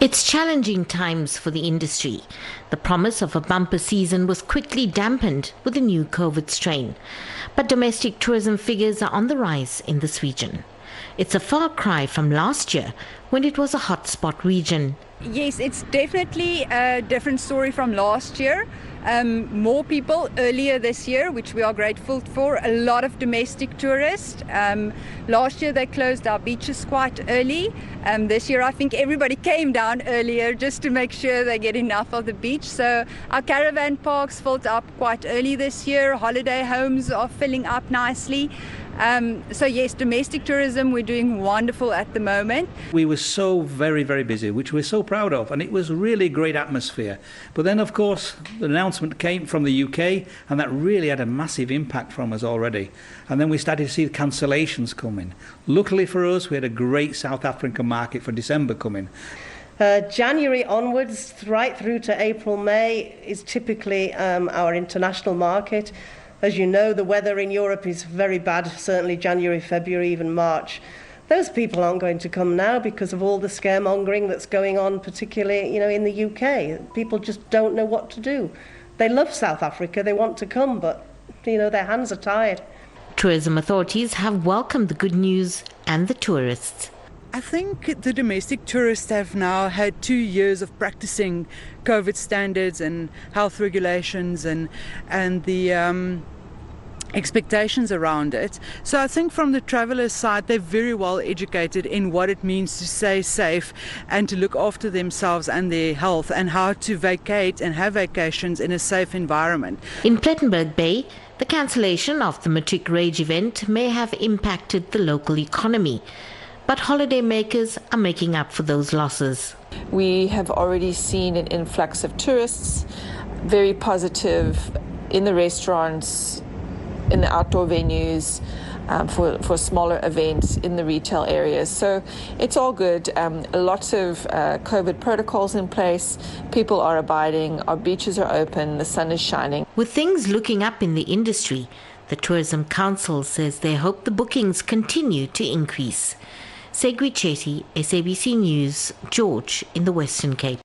It's challenging times for the industry. The promise of a bumper season was quickly dampened with the new COVID strain. But domestic tourism figures are on the rise in this region. It's a far cry from last year when it was a hotspot region. Yes, it's definitely a different story from last year. More people earlier this year, which we are grateful for. A lot of domestic tourists. Last year they closed our beaches quite early. This year I think everybody came down earlier just to make sure they get enough of the beach. So our caravan parks filled up quite early this year. Holiday homes are filling up nicely. So yes, domestic tourism, we're doing wonderful at the moment. We were so very, very busy, which we're so proud of, and it was really a great atmosphere. But then, of course, the announcement came from the UK, and that really had a massive impact from us already. And then we started to see the cancellations coming. Luckily for us, we had a great South African market for December coming. January onwards, right through to April, May, is typically our international market. As you know, the weather in Europe is very bad, certainly January, February, even March. Those people aren't going to come now because of all the scaremongering that's going on, particularly, in the UK. People just don't know what to do. They love South Africa, they want to come, but, their hands are tied. Tourism authorities have welcomed the good news and the tourists. I think the domestic tourists have now had 2 years of practicing COVID standards and health regulations and the expectations around it. So I think from the travelers' side, they're very well educated in what it means to stay safe and to look after themselves and their health and how to vacate and have vacations in a safe environment. In Plettenberg Bay, the cancellation of the Matric Rage event may have impacted the local economy. But holidaymakers are making up for those losses. We have already seen an influx of tourists, very positive in the restaurants, in the outdoor venues, for smaller events in the retail areas. So it's all good. Lots of COVID protocols in place. People are abiding. Our beaches are open. The sun is shining. With things looking up in the industry, the Tourism Council says they hope the bookings continue to increase. Segri Chetty, SABC News, George in the Western Cape.